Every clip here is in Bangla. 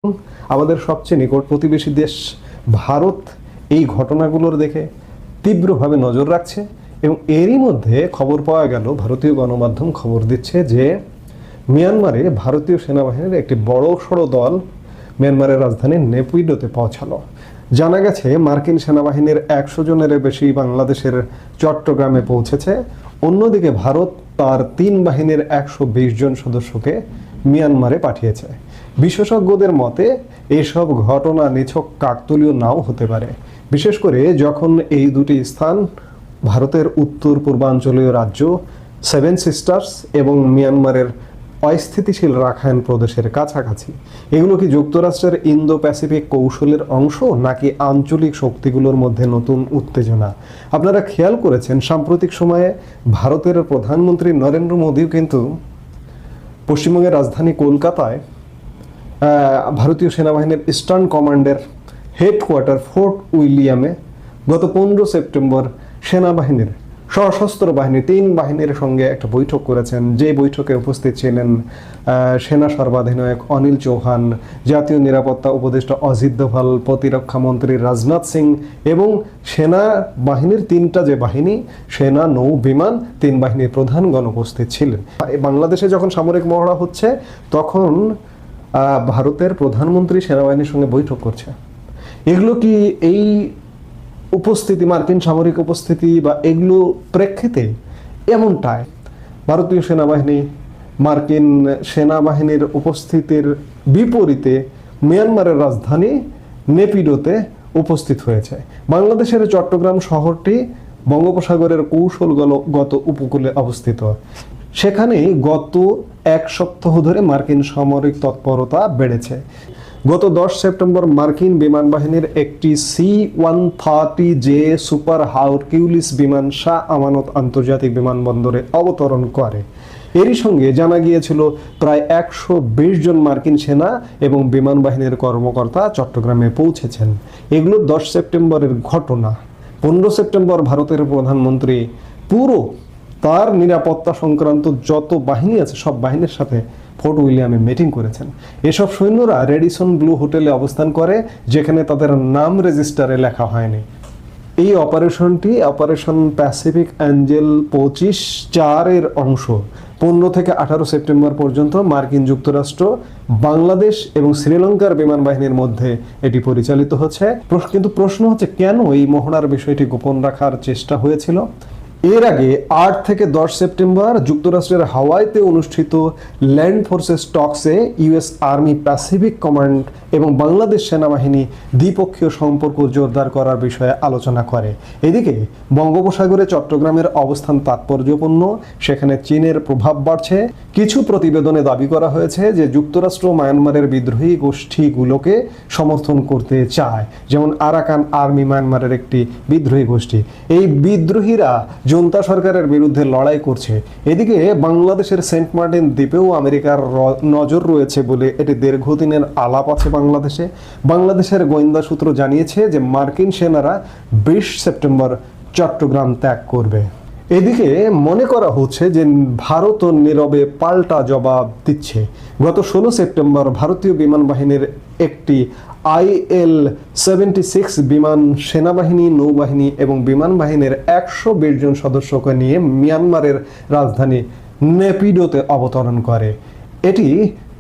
আমাদের সবচেয়ে নিকট প্রতিবেশী দেশ ভারত এই ঘটনাগুলোর দেখে তীব্রভাবে নজর রাখছে এবং এরই মধ্যে খবর পাওয়া গেল, ভারতীয় গণমাধ্যম খবর দিচ্ছে যে মিয়ানমারে ভারতীয় সেনাবাহিনীর একটি বড়সড় দল মিয়ানমারের রাজধানী নেপিডোতে পৌঁছালো। জানা গেছে মার্কিন সেনাবাহিনীর 100 জনের বেশি বাংলাদেশের চট্টগ্রামে পৌঁছেছে। অন্যদিকে ভারত তার 3 বাহিনীর 120 জন সদস্যকে মিয়ানমারে পাঠিয়েছে। বিশেষজ্ঞদের মতে এসব ঘটনা নিছক কাকতালীয় নাও হতে পারে, বিশেষ করে যখন এই দুটি স্থান ভারতের উত্তর পূর্বাঞ্চলীয় রাজ্য 7 সিস্টার্স এবং মিয়ানমারের অস্থিতিশীল রাখাইন প্রদেশের কাছাকাছি। এগুলো কি যুক্তরাষ্ট্রের ইন্দো প্যাসিফিক কৌশলের অংশ নাকি আঞ্চলিক শক্তিগুলোর মধ্যে নতুন উত্তেজনা? আপনারা খেয়াল করেছেন সাম্প্রতিক সময়ে ভারতের প্রধানমন্ত্রী নরেন্দ্র মোদীও কিন্তু পশ্চিমবঙ্গের রাজধানী কলকাতায় ভারতীয় সেনাবাহিনীর ইস্টার্ন কমান্ডের হেডকোয়ার্টার ফোর্ট উইলিয়ামে গত 15 সেপ্টেম্বর সেনাবাহিনীর সশস্ত্র বাহিনী 3 বাহিনীর সঙ্গে একটা বৈঠক করেছেন। যে বৈঠকে উপস্থিত ছিলেন সেনা সর্বাধিনায়ক অনিল চৌহান, জাতীয় নিরাপত্তা উপদেষ্টা অজিত দোভাল, প্রতিরক্ষা মন্ত্রী রাজনাথ সিং এবং সেনা বাহিনীর 3টা যে বাহিনী সেনা, নৌ, বিমান 3 বাহিনীর প্রধানগণ উপস্থিত ছিলেন। বাংলাদেশে যখন সামরিক মহড়া হচ্ছে তখন ভারতের প্রধানমন্ত্রী সেনাবাহিনীর সঙ্গে বৈঠক করছে। এগুলো কি এই উপস্থিতি, মার্কিন সামরিক উপস্থিতি বা এগুলো প্রেক্ষিতে এমনটাই ভারতীয় সেনাবাহিনী মার্কিন সেনাবাহিনীর উপস্থিতির বিপরীতে মিয়ানমারের রাজধানী নেপিডোতে উপস্থিত হয়েছে। বাংলাদেশের চট্টগ্রাম শহরটি বঙ্গোপসাগরের কৌশলগত উপকূলে অবস্থিত। সেখানেই গত 1 সপ্তাহ ধরে মার্কিন সামরিক তৎপরতা বেড়েছে। গত 10 সেপ্টেম্বর মার্কিন বিমান বাহিনীর একটি C-130J সুপার হারকিউলিস বিমান শাহ আমানত আন্তর্জাতিক বিমানবন্দরে অবতরণ করে। এরই সঙ্গে জানা গিয়েছিল প্রায় 120 জন মার্কিন সেনা এবং বিমান বাহিনীর কর্মকর্তা চট্টগ্রামে পৌঁছেছেন। এগুলো 10 সেপ্টেম্বরের ঘটনা। 15 সেপ্টেম্বর ভারতের প্রধানমন্ত্রী পুরো তার নিরাপত্তা সংক্রান্ত যত বাহিনী আছে সব বাহিনীর সাথে ফোর্ট উইলিয়ামে মিটিং করেছেন। এসব সৈন্যরা রেডিসন ব্লু হোটেলে অবস্থান করে, যেখানে তাদের নাম রেজিস্টারে লেখা হয়নি। এই অপারেশনটি অপারেশন প্যাসিফিক অ্যাঞ্জেল 25-4 এর অংশ। 15 থেকে 18 সেপ্টেম্বর পর্যন্ত মার্কিন যুক্তরাষ্ট্র, বাংলাদেশ এবং শ্রীলঙ্কার বিমান বাহিনীর মধ্যে এটি পরিচালিত হচ্ছে। কিন্তু প্রশ্ন হচ্ছে, কেন এই মহড়ার বিষয়টি গোপন রাখার চেষ্টা হয়েছিল? এর আগে 8 থেকে 10 সেপ্টেম্বর যুক্তরাষ্ট্রের হাওয়াইতে অনুষ্ঠিত ল্যান্ড ফোর্সেস টক্সে ইউএস আর্মি প্যাসিফিক কমান্ড এবং বাংলাদেশ সেনাবাহিনী দ্বিপক্ষীয় সম্পর্ক জোরদার করার বিষয়ে আলোচনা করে। এদিকে বঙ্গোপসাগরে চট্টগ্রামের অবস্থান তাৎপর্যপূর্ণ, সেখানে চীনের প্রভাব বাড়ছে। কিছু প্রতিবেদনে দাবি করা হয়েছে যে যুক্তরাষ্ট্র মায়ানমারের বিদ্রোহী গোষ্ঠীগুলোকে সমর্থন করতে চায়, যেমন আরাকান আর্মি মায়ানমারের একটি বিদ্রোহী গোষ্ঠী। এই বিদ্রোহীরা জনতা সরকারের বিরুদ্ধে লড়াই করছে। এদিকে বাংলাদেশের সেন্ট মার্টিন দ্বীপেও আমেরিকার নজর রয়েছে বলে এটি দীর্ঘদিনের আলাপ আছে বাংলাদেশে। বাংলাদেশের গোয়েন্দা সূত্র জানিয়েছে যে মার্কিন সেনারা 20 সেপ্টেম্বর চট্টগ্রাম ত্যাগ করবে। এদিকে মনে করা হচ্ছে যে ভারত নীরবে পাল্টা জবাব দিচ্ছে। গত 16 সেপ্টেম্বর ভারতীয় বিমান বাহিনীর একটি IL-76 বিমান সেনাবাহিনী, নৌবাহিনী এবং বিমান বাহিনীর 120 জন সদস্যকে নিয়ে মিয়ানমারের রাজধানী নেপিডোতে অবতরণ করে। এটি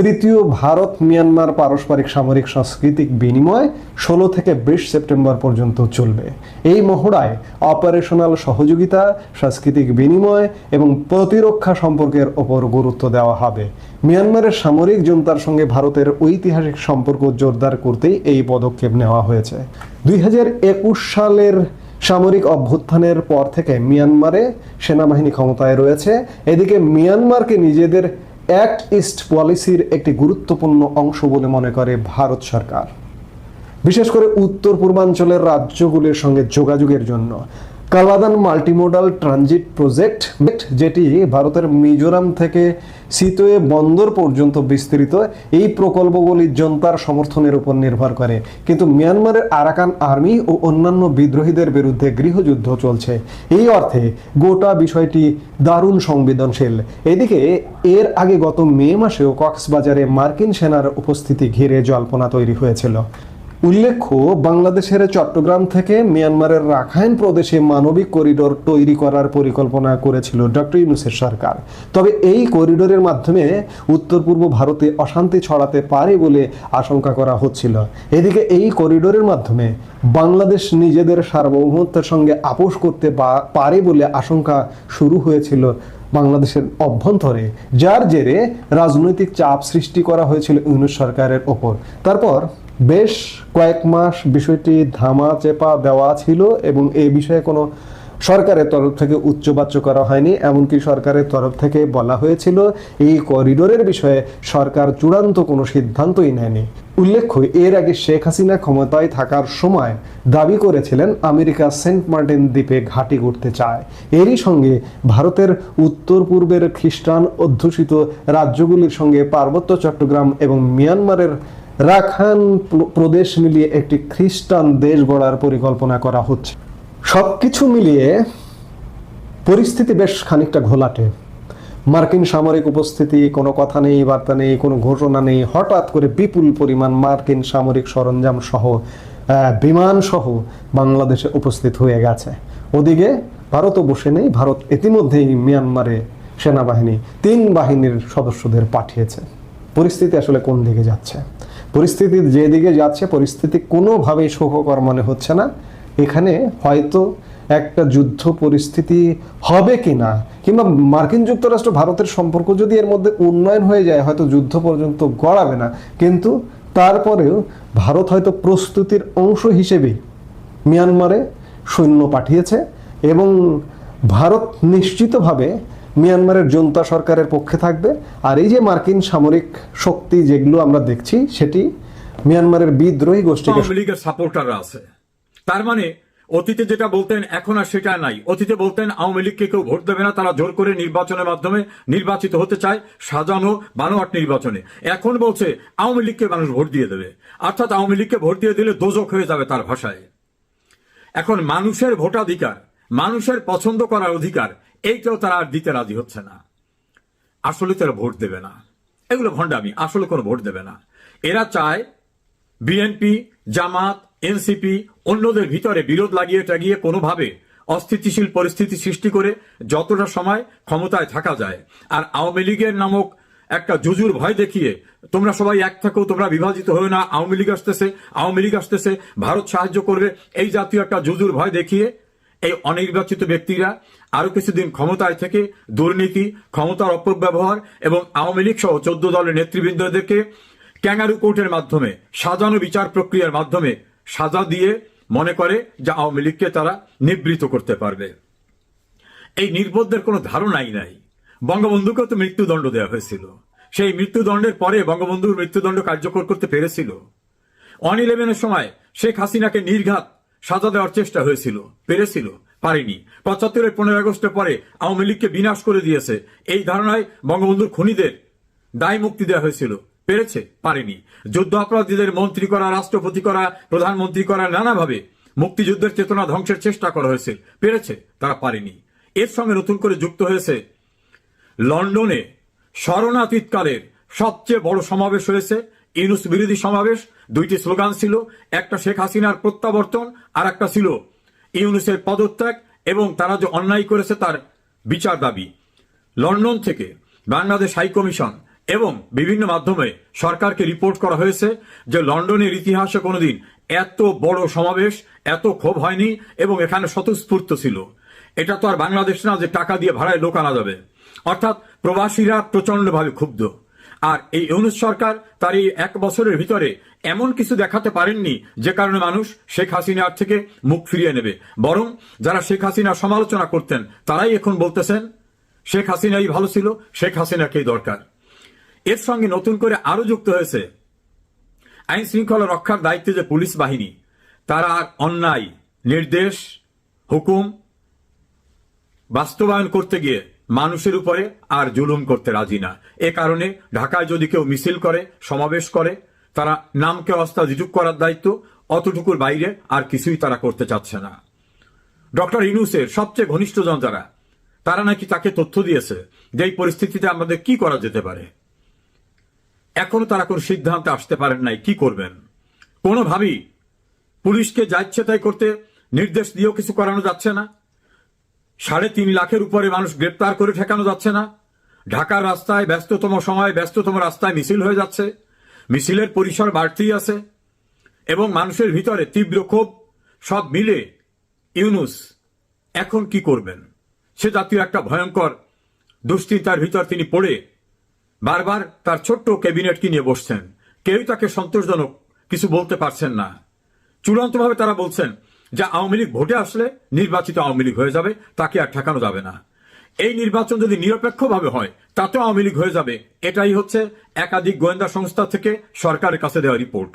তৃতীয় ভারত মিয়ানমার পারস্পরিক সামরিক সাংস্কৃতিক বিনিময় 16 থেকে 20 সেপ্টেম্বর পর্যন্ত চলবে। এই মহড়ায় অপারেশনাল সহযোগিতা, সাংস্কৃতিক বিনিময় এবং প্রতিরক্ষা সম্পর্কের ওপর গুরুত্ব দেওয়া হবে। মিয়ানমারের সামরিক জনতার সঙ্গে ভারতের ঐতিহাসিক সম্পর্ক জোরদার করতেই এই পদক্ষেপ নেওয়া হয়েছে। 2021 সালের সামরিক অভ্যুত্থানের পর থেকে মিয়ানমারে সেনাবাহিনী ক্ষমতায় রয়েছে। এদিকে মিয়ানমারকে নিজেদের অ্যাক্ট ইস্ট পলিসির একটি গুরুত্বপূর্ণ অংশ বলে মনে করে ভারত সরকার, বিশেষ করে উত্তর পূর্বাঞ্চলের রাজ্যগুলির সঙ্গে যোগাযোগের জন্য। কালাদান মাল্টিমোডাল ট্রানজিট প্রজেক্ট, যেটি ভারতের মিজোরাম থেকে সিতোয়ে বন্দর পর্যন্ত বিস্তৃত। এই প্রকল্পগুলি জনতার সমর্থনের উপর নির্ভর করে, কিন্তু মিয়ানমারের আরাকান আর্মি ও অন্যান্য বিদ্রোহীদের বিরুদ্ধে গৃহযুদ্ধ চলছে। এই অর্থে গোটা বিষয়টি দারুণ সংবেদনশীল। এদিকে এর আগে গত মে মাসেও কক্সবাজারে মার্কিন সেনার উপস্থিতি ঘিরে জল্পনা তৈরি হয়েছিল। উল্লেখ্য, বাংলাদেশের চট্টগ্রাম থেকে মিয়ানমারের রাখাইন প্রদেশে মানবিক করিডোর তৈরি করার পরিকল্পনা করেছিল ডক্টর ইউনূসের সরকার। তবে এই করিডোরের মাধ্যমে উত্তর পূর্ব ভারতে অশান্তি ছড়াতে পারে বলে আশঙ্কা করা হচ্ছিল। এদিকে এই করিডোরের মাধ্যমে বাংলাদেশ নিজেদের সার্বভৌমত্বের সঙ্গে আপোষ করতে পারে বলে আশঙ্কা শুরু হয়েছিল বাংলাদেশের অভ্যন্তরে, যার জেরে রাজনৈতিক চাপ সৃষ্টি করা হয়েছিল ইউনূস সরকারের ওপর। তারপর বেশ কয়েক মাস বিষয়টি ধামা চেপা দেওয়া ছিল এবং এই বিষয়ে কোনো সরকারের তরফ থেকে উচ্চবাচ্য করা হয়নি। এমনকি সরকারের তরফ থেকে বলা হয়েছিল এই করিডোরের বিষয়ে সরকার চূড়ান্ত কোনো সিদ্ধান্তই নেয়নি। উল্লেখ্য, এর আগে শেখ হাসিনা ক্ষমতায় থাকার সময় দাবি করেছিলেন আমেরিকা সেন্ট মার্টিন দ্বীপে ঘাঁটি করতে চায়। এরই সঙ্গে ভারতের উত্তর পূর্বের খ্রিস্টান অধ্যুষিত রাজ্যগুলির সঙ্গে পার্বত্য চট্টগ্রাম এবং মিয়ানমারের রাখাইন প্রদেশ মিলিয়ে একটি খ্রিস্টান দেশ গড়ার পরিকল্পনা করা হচ্ছে। সবকিছু মিলিয়ে পরিস্থিতি বেশ খানিকটা ঘোলাটে। মার্কিন সামরিক উপস্থিতি, কোনো কথা নেই, বার্তা নেই, কোনো ঘোষণা নেই। হঠাৎ করে বিপুল পরিমাণ মার্কিন সামরিক সরঞ্জাম সহ বিমান সহ বাংলাদেশে উপস্থিত হয়ে গেছে। ওদিকে ভারতও বসে নেই। ভারত ইতিমধ্যেই মিয়ানমারে সেনাবাহিনী 3 বাহিনীর সদস্যদের পাঠিয়েছে। পরিস্থিতি আসলে কোন দিকে যাচ্ছে? পরিস্থিতি যেদিকে যাচ্ছে, পরিস্থিতি কোনোভাবেই সুখকর মনে হচ্ছে না। এখানে হয়তো একটা যুদ্ধ পরিস্থিতি হবে কিনা, কিংবা মার্কিন যুক্তরাষ্ট্র ভারতের সম্পর্ক যদি এর মধ্যে উন্নয়ন হয়ে যায়, হয়তো যুদ্ধ পর্যন্ত গড়াবে না। কিন্তু তারপরেও ভারত হয়তো প্রস্তুতির অংশ হিসেবেই মিয়ানমারে সৈন্য পাঠিয়েছে এবং ভারত নিশ্চিতভাবে মিয়ানমারের জনতা সরকারের পক্ষে থাকবে। আর এই যে মার্কিন সামরিক শক্তি যেগুলো আমরা দেখছি, সেটি মিয়ানমারের বিদ্রোহী গোষ্ঠীকে আওয়ামী লীগের সাপোর্টাররা আছে। তার মানে অতীতে যেটা বলতেন এখন আর সেটা নাই। অতীতে বলতেন আওয়ামী লীগকে কেউ ভোট দেবে না, তারা জোর করে নির্বাচনের মাধ্যমে নির্বাচিত হতে চায়, সাজানো বানোয়াট নির্বাচনে। এখন বলছে আওয়ামী লীগকে মানুষ ভোট দিয়ে দেবে, অর্থাৎ আওয়ামী লীগকে ভোট দিয়ে দিলে দোজক হয়ে যাবে তার ভাষায়। এখন মানুষের ভোটাধিকার, মানুষের পছন্দ করার অধিকার, এইটাও তারা আর দিতে রাজি হচ্ছে না। আসলে তারা ভোট দেবে না, এগুলো ভণ্ডামি। আসলে কোনো ভোট দেবে না। এরা চায় বিএনপি, জামাত, এনসিপি অন্যদের ভিতরে বিরোধ লাগিয়ে টাগিয়ে কোনোভাবে অস্থিতিশীল পরিস্থিতি সৃষ্টি করে যতটা সময় ক্ষমতায় থাকা যায়। আর আওয়ামী লীগের নামক একটা জুজুর ভয় দেখিয়ে তোমরা সবাই এক থাকো, তোমরা বিভাজিত হয়ে না, আওয়ামী লীগ আসতেছে, আওয়ামী লীগ আসতেছে, ভারত সাহায্য করবে, এই জাতীয় একটা জুজুর ভয় দেখিয়ে এই অনির্বাচিত ব্যক্তিরা আরো কিছুদিন ক্ষমতায় থেকে দুর্নীতি, ক্ষমতার অপব্যবহার এবং আওয়ামী লীগ সহ 14 দলের নেতৃবৃন্দদেরকে ক্যাঙ্গারু কোর্টের মাধ্যমে সাজানো বিচার প্রক্রিয়ার মাধ্যমে সাজা দিয়ে মনে করে যে আওয়ামী লীগকে তারা নিবৃত করতে পারবে। এই নির্বোধদের কোনো ধারণাই নাই। বঙ্গবন্ধুকেও তো মৃত্যুদণ্ড দেওয়া হয়েছিল। সেই মৃত্যুদণ্ডের পরে বঙ্গবন্ধুর মৃত্যুদণ্ড কার্যকর করতে পেরেছিল। 1/11-এর সময় শেখ হাসিনাকে নির্ঘাত সাজা দেওয়ার চেষ্টা হয়েছিল, পেরেছিল? পারেনি। 75-এর 15 আগস্টের পরে আওয়ামী লীগকে বিনাশ করে দিয়েছে, এই ধারণায় বঙ্গবন্ধুর খুনিদের দায় মুক্তি দেওয়া হয়েছিল, পেরেছে? পারেনি। যুদ্ধ অপরাধীদের মন্ত্রী করা, রাষ্ট্রপতি করা, প্রধানমন্ত্রী করা, নানাভাবে মুক্তিযুদ্ধের চেতনা ধ্বংসের চেষ্টা করা হয়েছে, পেরেছে? তারা পারেনি। এর সঙ্গে নতুন করে যুক্ত হয়েছে লন্ডনে শরণাতীতকালের সবচেয়ে বড় সমাবেশ হয়েছে, ইউনূস বিরোধী সমাবেশ। 2টি স্লোগান ছিল, একটা শেখ হাসিনার প্রত্যাবর্তন, আর একটা ছিল ইউনূসের পদত্যাগ এবং তারা যে অন্যায় করেছে তার বিচার দাবি। লন্ডন থেকে বাংলাদেশ হাই কমিশন এবং বিভিন্ন মাধ্যমে সরকারকে রিপোর্ট করা হয়েছে যে লন্ডনের ইতিহাসে কোনোদিন এত বড় সমাবেশ, এত ক্ষোভ হয়নি এবং এখানে স্বতঃস্ফূর্ত ছিল। এটা তো আর বাংলাদেশ না যে টাকা দিয়ে ভাড়ায় লোক আনা যাবে। অর্থাৎ প্রবাসীরা প্রচন্ডভাবে ক্ষুব্ধ। আর এই ইউনূস সরকার তার এই 1 বছরের ভিতরে এমন কিছু দেখাতে পারেননি যে কারণে মানুষ শেখ হাসিনার থেকে মুখ ফিরিয়ে নেবে। বরং যারা শেখ হাসিনার সমালোচনা করতেন তারাই এখন বলতেছেন শেখ হাসিনাই ভালো ছিল, শেখ হাসিনাকেই দরকার। এর সঙ্গে নতুন করে আরো যুক্ত হয়েছে আইন শৃঙ্খলা রক্ষার দায়িত্বে যে পুলিশ বাহিনী, তারা অন্যায়, নির্দেশ, হুকুম বাস্তবায়ন করতে গিয়ে মানুষের উপরে আর জুলুম করতে রাজি না। এ কারণে ঢাকায় যদি কেউ মিছিল করে, সমাবেশ করে, তারা নামকে অস্তা জিটুক করার দায়িত্ব, অতটুকুর বাইরে আর কিছুই তারা করতে চাচ্ছে না। ডক্টর ইউনূসের সবচেয়ে ঘনিষ্ঠজন যারা, তারা নাকি তাকে তথ্য দিয়েছে যে এই পরিস্থিতিতে আমাদের কি করা যেতে পারে। এখনো তারা কোন সিদ্ধান্তে আসতে পারেন নাই কি করবেন। কোনোভাবেই পুলিশকে যা ইচ্ছে তাই করতে নির্দেশ দিয়েও কিছু করানো যাচ্ছে না। 3.5 লাখের উপরে মানুষ গ্রেপ্তার করে ঠেকানো যাচ্ছে না। ঢাকার রাস্তায় ব্যস্ততম সময় ব্যস্ততম রাস্তায় মিছিল হয়ে যাচ্ছে, মিছিলের পরিসর বাড়তেই আছে এবং মানুষের ভিতরে তীব্র ক্ষোভ। সব মিলে ইউনূস এখন কি করবেন সে জাতীয় একটা ভয়ঙ্কর দুশ্চিন্তার ভিতর তিনি পড়ে বারবার তার ছোট্ট ক্যাবিনেটকে নিয়ে বসছেন। কেউই তাকে সন্তোষজনক কিছু বলতে পারছেন না। চূড়ান্তভাবে তারা বলছেন যে আওয়ামী লীগ ভোটে আসলে নির্বাচিত আওয়ামী লীগ হয়ে যাবে, তাকে আর ঠেকানো যাবে না। এই নির্বাচন যদি নিরপেক্ষভাবে হয় তাতেও আওয়ামী লীগ হয়ে যাবে। এটাই হচ্ছে একাধিক গোয়েন্দা সংস্থা থেকে সরকারের কাছে দেওয়া রিপোর্ট।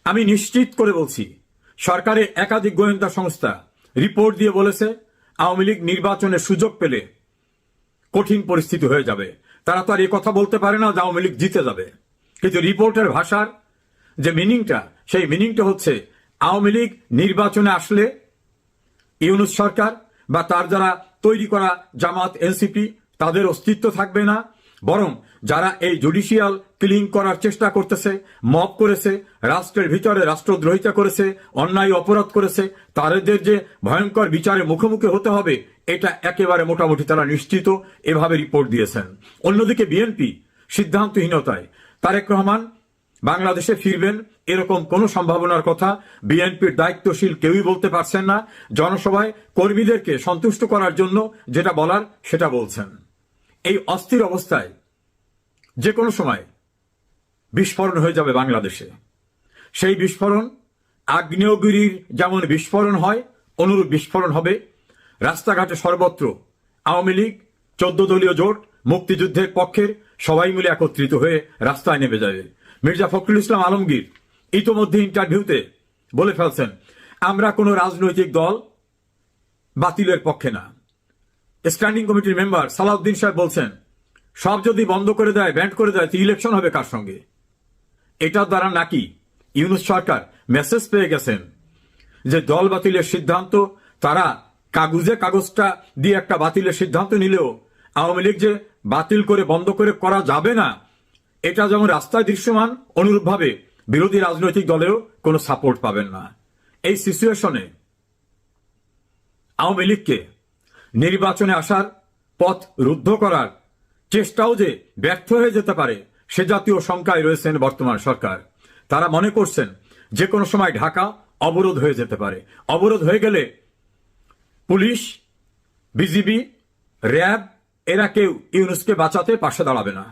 আমি নিশ্চিত করে বলছি, সরকারের একাধিক গোয়েন্দা সংস্থা রিপোর্ট দিয়ে বলেছে আওয়ামী লীগ নির্বাচনের সুযোগ পেলে কঠিন পরিস্থিতি হয়ে যাবে। তারা তো আর এই কথা বলতে পারে না যে আওয়ামী লীগ জিতে যাবে, কিন্তু রিপোর্টের ভাষার যে মিনিংটা, সেই মিনিংটা হচ্ছে আওয়ামী লীগ নির্বাচনে আসলে ইউনূস সরকার বা তার যারা তৈরি করা জামাত, এনসিপি, তাদের অস্তিত্ব থাকবে না। বরং যারা এই জুডিশিয়াল কিলিং করার চেষ্টা করতেছে, মব করেছে, রাষ্ট্রের ভিতরে রাষ্ট্রদ্রোহিতা করেছে, অন্যায় অপরাধ করেছে, তাদের যে ভয়ঙ্কর বিচারে মুখোমুখি হতে হবে, এটা একেবারে মোটামুটি তারা নিশ্চিত, এভাবে রিপোর্ট দিয়েছেন। অন্যদিকে বিএনপি সিদ্ধান্তহীনতায়, তারেক রহমান বাংলাদেশে ফিরবেন এরকম কোন সম্ভাবনার কথা বিএনপির দায়িত্বশীল কেউই বলতে পারছেন না। জনসভায় কর্মীদেরকে সন্তুষ্ট করার জন্য যেটা বলার সেটা বলছেন। এই অস্থির অবস্থায় যে কোনো সময় বিস্ফোরণ হয়ে যাবে বাংলাদেশে। সেই বিস্ফোরণ আগ্নেয়গিরির যেমন বিস্ফোরণ হয়, অনুরূপ বিস্ফোরণ হবে রাস্তাঘাটে সর্বত্র। আওয়ামী লীগ 14 দলীয় জোট মুক্তিযুদ্ধের পক্ষের সবাই মিলে একত্রিত হয়ে রাস্তায় নেমে যাবে। মির্জা ফখরুল ইসলাম আলমগীর ইতোমধ্যে ইন্টারভিউতে বলে ফেলছেন, আমরা কোনো রাজনৈতিক দল বাতিলের পক্ষে না। স্ট্যান্ডিং কমিটির মেম্বার সালাউদ্দিন সাহেব বলছেন, সব যদি বন্ধ করে দেয়, ব্যান্ড করে দেয়, তো ইলেকশন হবে কার সঙ্গে? এটার দ্বারা নাকি ইউনূস সরকার মেসেজ পেয়ে গেছেন যে দল বাতিলের সিদ্ধান্ত, তারা কাগজটা দিয়ে একটা বাতিলের সিদ্ধান্ত নিলেও আওয়ামী লীগ যে বাতিল করে বন্ধ করে করা যাবে না, এটা যেমন রাস্তায় দৃশ্যমান, অনুরূপভাবে বিরোধী রাজনৈতিক দলেও কোনো সাপোর্ট পাবেন না। এই সিচুয়েশনে আওয়ামী লীগকে নির্বাচনে আসার পথ রুদ্ধ করার চেষ্টাও যে ব্যর্থ হয়ে যেতে পারে, সে জাতীয় শঙ্কায় রয়েছেন বর্তমান সরকার। তারা মনে করছেন যে কোনো সময় ঢাকা অবরোধ হয়ে যেতে পারে। অবরোধ হয়ে গেলে পুলিশ, বিজিবি, র্যাব এরা কেউ ইউনূসকে বাঁচাতে পাশে দাঁড়াবে না।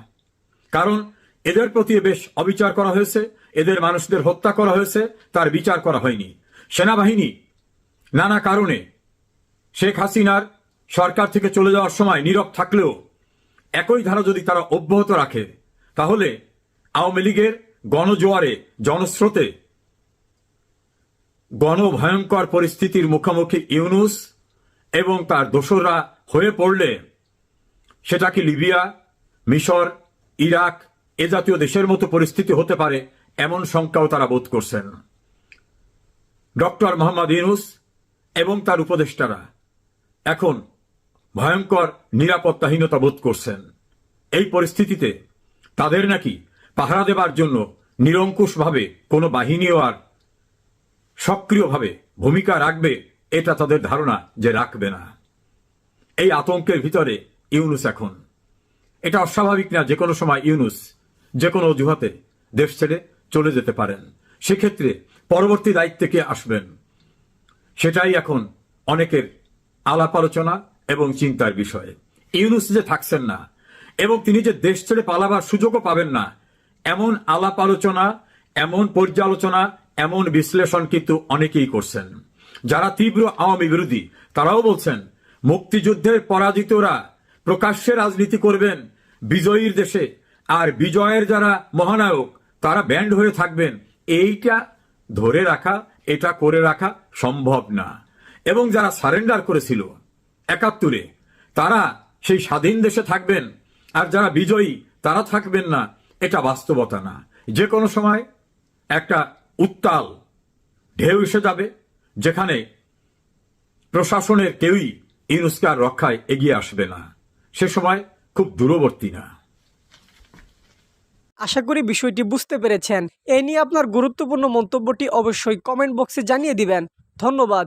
কারণ এদের প্রতি বেশ অবিচার করা হয়েছে, এদের মানুষদের হত্যা করা হয়েছে, তার বিচার করা হয়নি। সেনাবাহিনী নানা কারণে শেখ হাসিনার সরকার থেকে চলে যাওয়ার সময় নীরব থাকলেও একই ধারা যদি তারা অব্যাহত রাখে, তাহলে আওয়ামী লীগের গণজোয়ারে, জনস্রোতে গণভয়ঙ্কর পরিস্থিতির মুখোমুখি ইউনূস এবং তার দোসররা হয়ে পড়লে সেটা কি লিবিয়া, মিশর, ইরাক এ জাতীয় দেশের মতো পরিস্থিতি হতে পারে, এমন শঙ্কাও তারা বোধ করছেন। ডক্টর মোহাম্মদ ইউনূস এবং তার উপদেষ্টারা এখন ভয়ঙ্কর নিরাপত্তাহীনতা বোধ করছেন। এই পরিস্থিতিতে তাদের নাকি পাহারা দেবার জন্য নিরঙ্কুশভাবে কোনো বাহিনীও আর সক্রিয়ভাবে ভূমিকা রাখবে, এটা তাদের ধারণা যে রাখবে না। এই আতঙ্কের ভিতরে ইউনূস এখন। এটা অস্বাভাবিক না, যে কোনো সময় ইউনূস যে কোনো অজুহাতে দেশ ছেড়ে চলে যেতে পারেন। সেক্ষেত্রে পরবর্তী দায়িত্বে কে আসবেন, সেটাই এখন অনেকের আলাপ আলোচনা এবং চিন্তার বিষয়। ইউনূস যে থাকছেন না এবং তিনি যে দেশ ছেড়ে পালাবার সুযোগও পাবেন না, এমন আলাপ আলোচনা, এমন পর্যালোচনা, এমন বিশ্লেষণ কিন্তু অনেকেই করছেন। যারা তীব্র আওয়ামী বিরোধী তারাও বলছেন মুক্তিযুদ্ধের পরাজিতরা প্রকাশ্যে রাজনীতি করবেন বিজয়ীর দেশে, আর বিজয়ের যারা মহানায়ক তারা ব্যান্ড হয়ে থাকবেন। এইটা ধরে রাখা, এটা করে রাখা সম্ভব না। এবং যারা সারেন্ডার করেছিল 71-এ তারা সেই স্বাধীন দেশে থাকবেন আর যারা বিজয়ী তারা থাকবেন না, এটা বাস্তবতা না। যে কোনো সময় একটা উত্তাল ঢেউ এসে যাবে, যেখানে প্রশাসনের কেউই ইউনুসকে আর রক্ষায় এগিয়ে আসবে না। সে সময় খুব দূরবর্তী না। আশা করি বিষয়টি বুঝতে পেরেছেন। এ নিয়ে আপনার গুরুত্বপূর্ণ মন্তব্যটি অবশ্যই কমেন্ট বক্সে জানিয়ে দিবেন। ধন্যবাদ।